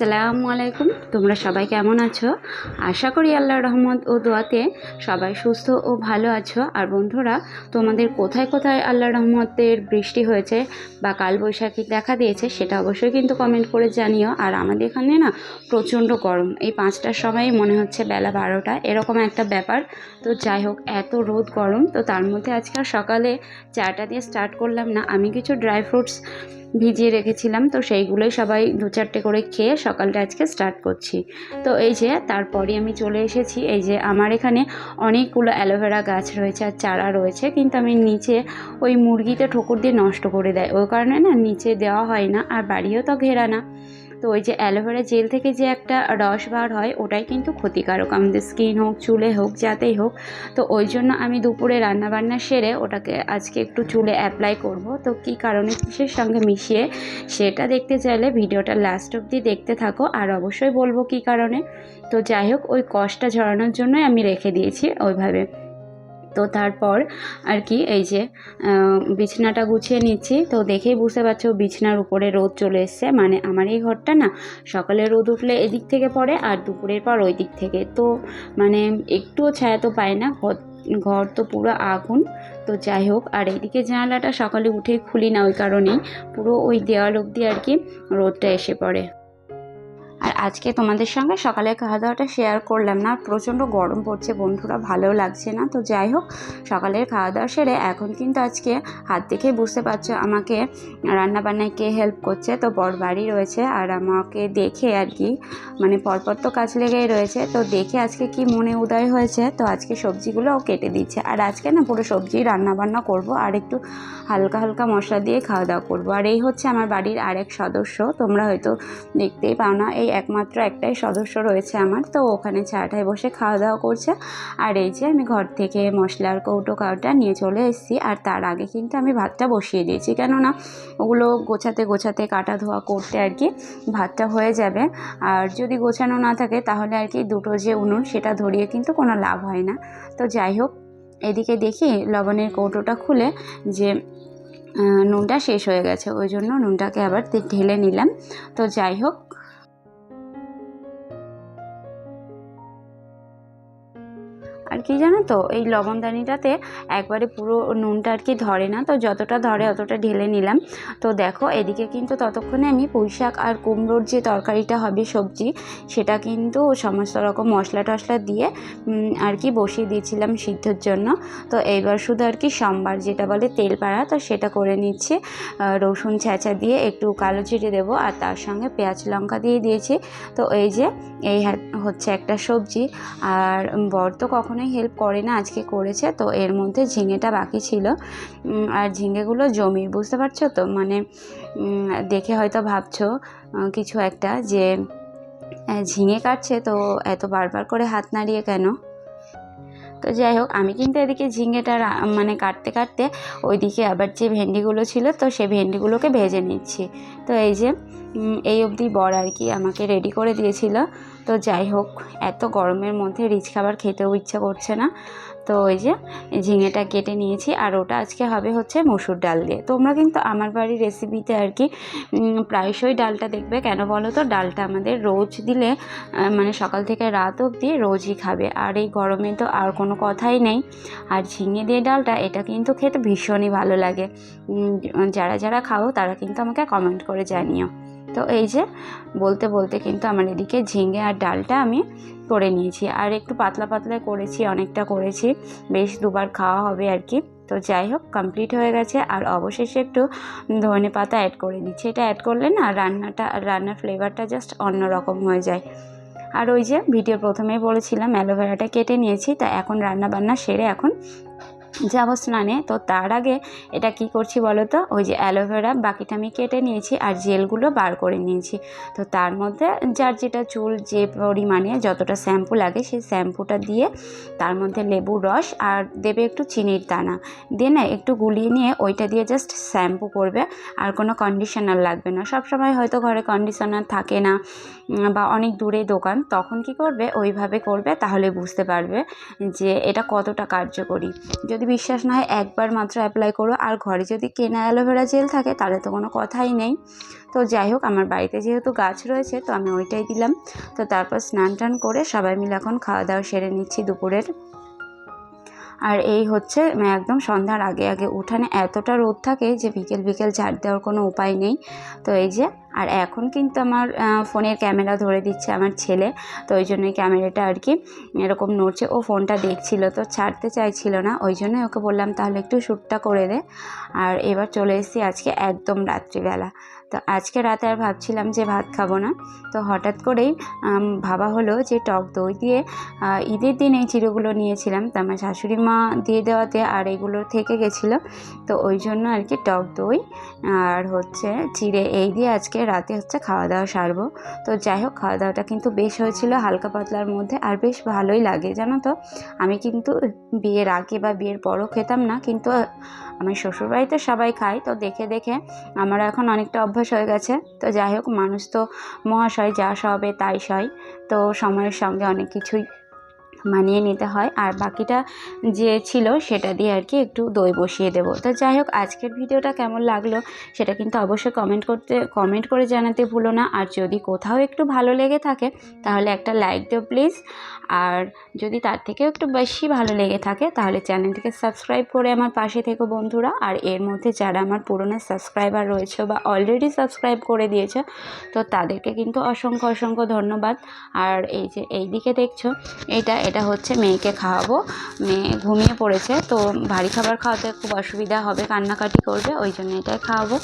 আসসালামু আলাইকুম। তোমরা সবাই কেমন আছো? আশা করি আল্লাহর রহমত ও দোয়াতে সবাই সুস্থ ও ভালো আছো। আর বন্ধুরা, তোমাদের কোথায় কোথায় আল্লাহর রহমতের বৃষ্টি হয়েছে বা কালবৈশাখী দেখা দিয়েছে সেটা অবশ্যই কিন্তু কমেন্ট করে জানিও। আর আমাদের এখানে না প্রচণ্ড গরম, এই 5টার সময় মনে হচ্ছে বেলা 12টা, এরকম একটা ব্যাপার। তো যাই হোক, এত রোদ গরম, তো তার মধ্যে আজকে সকালে চাটা দিয়ে স্টার্ট করলাম না। আমি কিছু ড্রাই ফ্রুটস ভিজিয়ে রেখেছিলাম, তো সেইগুলোই সবাই 2-4টে করে খেয়ে সকালটা আজকে স্টার্ট করছি। তো এই যে তারপরে আমি চলে এসেছি, এই যে আমার এখানে অনেকগুলো অ্যালোভেরা গাছ রয়েছে আর চারা রয়েছে, কিন্তু আমি নিচে ওই মুরগিতে ঠোকর দিয়ে নষ্ট করে দেয়, ওই কারণে না নিচে দেওয়া হয় না, আর বাড়িও তো ঘেরা না। তো ওই যে অ্যালোভেরা জেল থেকে যে একটা রস বার হয়, ওটাই কিন্তু ক্ষতিকারক আমাদের স্কিন হোক, চুলে হোক, যাতেই হোক। তো ওই জন্য আমি দুপুরে রান্নাবান্না সেরে ওটাকে আজকে একটু চুলে অ্যাপ্লাই করব। তো কী কারণে, কিসের সঙ্গে মিশিয়ে, সেটা দেখতে চাইলে ভিডিওটা লাস্ট অবধি দেখতে থাকো, আর অবশ্যই বলবো কী কারণে। তো যাই হোক, ওই কষটা ঝরানোর জন্যই আমি রেখে দিয়েছি ওইভাবে। তো তারপর আর কি এই যে বিছানাটা গুছিয়ে নিচ্ছি। তো দেখেই বুঝতে পারছো বিছানার উপরে রোদ চলে এসছে, মানে আমার এই ঘরটা না সকালে রোদ উঠলে এদিক থেকে পড়ে আর দুপুরের পর ওই দিক থেকে, তো মানে একটুও ছায়া তো পায় না, ঘর তো পুরো আগুন। তো যাই হোক, আর এইদিকে জানালাটা সকালে উঠে খুলি না, ওই কারণেই পুরো ওই দেওয়াল অবধি আর কি রোদটা এসে পড়ে। আর আজকে তোমাদের সঙ্গে সকালের খাওয়া দাওয়াটা শেয়ার করলাম না, প্রচণ্ড গরম পড়ছে বন্ধুরা, ভালোও লাগছে না। তো যাই হোক, সকালের খাওয়া দাওয়া সেরে এখন কিন্তু আজকে হাত দেখেই বুঝতে পারছো আমাকে রান্নাবান্নায় কে হেল্প করছে। তো বর বাড়ি রয়েছে, আর আমাকে দেখে আর কি মানে পরপর তো কাজ লেগেই রয়েছে, তো দেখে আজকে কি মনে উদয় হয়েছে, তো আজকে সবজিগুলোও কেটে দিচ্ছে। আর আজকে না পুরো সবজি রান্নাবান্না করব, আর একটু হালকা হালকা মশলা দিয়ে খাওয়া দাওয়া করবো। আর এই হচ্ছে আমার বাড়ির আরেক সদস্য, তোমরা হয়তো দেখতেই পাও না, এই একমাত্র একটাই সদস্য রয়েছে আমার। তো ওখানে ছায়াটায় বসে খাওয়া দাওয়া করছে। আর এই যে আমি ঘর থেকে মশলার কৌটো কাউটা নিয়ে চলে এসেছি, আর তার আগে কিন্তু আমি ভাতটা বসিয়ে দিয়েছি, কেননা ওগুলো গোছাতে গোছাতে কাটা ধোয়া করতে আর কি ভাতটা হয়ে যাবে। আর যদি গোছানো না থাকে তাহলে আর কি দুটো যে উনুন সেটা ধরিয়ে কিন্তু কোনো লাভ হয় না। তো যাই হোক, এদিকে দেখি লবণের কৌটোটা খুলে যে নুনটা শেষ হয়ে গেছে, ওই জন্য নুনটাকে আবার ঢেলে নিলাম। তো যাই হোক, আর কি জানো তো, এই লবণদানিটাতে একবারে পুরো নুনটা আর কি ধরে না, তো যতটা ধরে অতটা ঢেলে নিলাম। তো দেখো, এদিকে কিন্তু ততক্ষণে আমি পুঁইশাক আর কুমড়োর যে তরকারিটা হবে সবজি, সেটা কিন্তু সমস্ত রকম মশলা টশলা দিয়ে আর কি বসিয়ে দিয়েছিলাম সিদ্ধর জন্য। তো এইবার শুধু আর কি সম্বার যেটা বলে তেল পাড়া, তো সেটা করে নিচ্ছি। রসুন ছেঁচা দিয়ে একটু কালো জিরে দেবো, আর তার সঙ্গে পেঁয়াজ লঙ্কা দিয়ে দিয়েছি। তো এই যে এই হচ্ছে একটা সবজি। আর বর তো কখনোই হেল্প করে না, আজকে করেছে। তো এর মধ্যে ঝিঙেটা বাকি ছিল, আর ঝিঙেগুলো জমির, বুঝতে পারছো তো, মানে দেখে হয়তো ভাবছো কিছু একটা যে ঝিঙে কাটছে তো এত বারবার করে হাত নাড়িয়ে কেন। তো যাই হোক, আমি কিন্তু এদিকে ঝিঙেটা মানে কাটতে কাটতে ওইদিকে আবার যে ভেন্ডিগুলো ছিল, তো সেই ভেন্ডিগুলোকে ভেজে নিচ্ছি। তো এই যে এই অবধি বর আর কি আমাকে রেডি করে দিয়েছিল। তো যাই হোক, এত গরমের মধ্যে রিচ খাবার খেতেও ইচ্ছা করছে না। তো ওই যে ঝিঙেটা কেটে নিয়েছি, আর ওটা আজকে হবে হচ্ছে মসুর ডাল দিয়ে। তোমরা কিন্তু আমার বাড়ির রেসিপিতে আর কি প্রায়শই ডালটা দেখবে, কেন বলো তো, ডালটা আমাদের রোজ দিলে মানে সকাল থেকে রাত অবধি রোজই খাবে, আর এই গরমে তো আর কোনো কথাই নেই। আর ঝিঙে দিয়ে ডালটা, এটা কিন্তু খেতে ভীষণই ভালো লাগে। যারা যারা খাও তারা কিন্তু আমাকে কমেন্ট করে জানিও। তো এই যে বলতে বলতে কিন্তু আমার এদিকে ঝিঙে আর ডালটা আমি করে নিয়েছি, আর একটু পাতলা পাতলা করেছি, অনেকটা করেছি, বেশ দুবার খাওয়া হবে আর কি। তো যাই হোক, কমপ্লিট হয়ে গেছে। আর অবশেষে একটু ধনে পাতা অ্যাড করে দিচ্ছি, এটা অ্যাড করলে না রান্নার ফ্লেভারটা জাস্ট অন্যরকম হয়ে যায়। আর ওই যে ভিডিও প্রথমেই বলেছিলাম অ্যালোভেরাটা কেটে নিয়েছি, তা এখন রান্না বান্না সেরে এখন যাব স্নানে। তো তার আগে এটা কি করছি বলো তো, ওই যে অ্যালোভেরা বাকিটা আমি কেটে নিয়েছি আর জেলগুলো বার করে নিয়েছি। তো তার মধ্যে যার যেটা চুল যে পরিমাণে যতটা শ্যাম্পু লাগে সেই শ্যাম্পুটা দিয়ে তার মধ্যে লেবুর রস আর দেবে একটু চিনির দানা দিয়ে না একটু গুলিয়ে নিয়ে ওইটা দিয়ে জাস্ট শ্যাম্পু করবে, আর কোনো কন্ডিশনার লাগবে না। সব সময় হয়তো ঘরে কন্ডিশনার থাকে না বা অনেক দূরে দোকান, তখন কি করবে, ওইভাবে করবে, তাহলে বুঝতে পারবে যে এটা কতটা কার্যকরী। যদি যদি বিশ্বাস না হয় একবার মাত্র অ্যাপ্লাই করো। আর ঘরে যদি কেনা অ্যালোভেরা জেল থাকে তাহলে তো কোনো কথাই নেই। তো যাই হোক, আমার বাড়িতে যেহেতু গাছ রয়েছে তো আমি ওইটাই দিলাম। তো তারপর স্নান টান করে সবাই মিলে এখন খাওয়া দাওয়া সেরে নিচ্ছি দুপুরের। আর এই হচ্ছে একদম সন্ধ্যার আগে আগে উঠানে এতটা রোদ থাকে যে বিকেল বিকেল ঝাড় দেওয়ার কোনো উপায় নেই। তো এই যে, আর এখন কিন্তু আমার ফোনের ক্যামেরা ধরে দিচ্ছে আমার ছেলে। তো ওই জন্যই ক্যামেরাটা আর কি এরকম নড়ছে। ও ফোনটা দেখছিল তো ছাড়তে চাইছিল না, ওই জন্যই ওকে বললাম তাহলে একটু শ্যুটটা করে দে। আর এবার চলে এসেছি আজকে একদম রাত্রিবেলা। তো আজকে রাতে আর ভাবছিলাম যে ভাত খাবো না, তো হঠাৎ করেই ভাবা হলো যে টক দই দিয়ে ঈদের দিন এই চিড়েগুলো নিয়েছিলাম, তো আমার শাশুড়ি মা দিয়ে দেওয়াতে আর এগুলো থেকে গেছিলো। তো ওই জন্য আর কি টক দই আর হচ্ছে চিড়ে এই দিয়ে আজকে রাতে হচ্ছে খাওয়া দাওয়া সারবো। তো যাই হোক, খাওয়া দাওয়াটা কিন্তু বেশ হয়েছিল হালকা পাতলার মধ্যে, আর বেশ ভালোই লাগে জানো তো। আমি কিন্তু বিয়ের আগে বা বিয়ের পরও খেতাম না, কিন্তু আমার শ্বশুরবাড়িতে সবাই খায়, তো দেখে দেখে আমার এখন অনেকটা অভ্যাস হয়ে গেছে। তো যাই হোক, মানুষ তো মহাশয়, যা সবে তাই সয়। তো সময়ের সঙ্গে অনেক কিছুই মানিয়ে নিতে হয়। আর বাকিটা যে ছিল সেটা দিয়ে আর কি একটু দই বসিয়ে দেবো। তো যাই হোক, আজকের ভিডিওটা কেমন লাগলো সেটা কিন্তু অবশ্যই কমেন্ট করে জানাতে ভুলো না। আর যদি কোথাও একটু ভালো লেগে থাকে তাহলে একটা লাইক দিও প্লিজ। আর যদি তার থেকেও একটু বেশি ভালো লেগে থাকে তাহলে চ্যানেলটিকে সাবস্ক্রাইব করে আমার পাশে থেকো বন্ধুরা। আর এর মধ্যে যারা আমার পুরনো সাবস্ক্রাইবার রয়েছে বা অলরেডি সাবস্ক্রাইব করে দিয়েছে তো তাদেরকে কিন্তু অসংখ্য অসংখ্য ধন্যবাদ। আর এই যে এই দিকে দেখছো, এটা হচ্ছে মেয়েকে খাওয়াবো। মেয়ে ঘুমিয়ে পড়েছে, তো ভারী খাবার খাওয়াতে খুব অসুবিধা হবে, কান্নাকাটি করবে, ওই জন্য এটাই খাওয়াবো।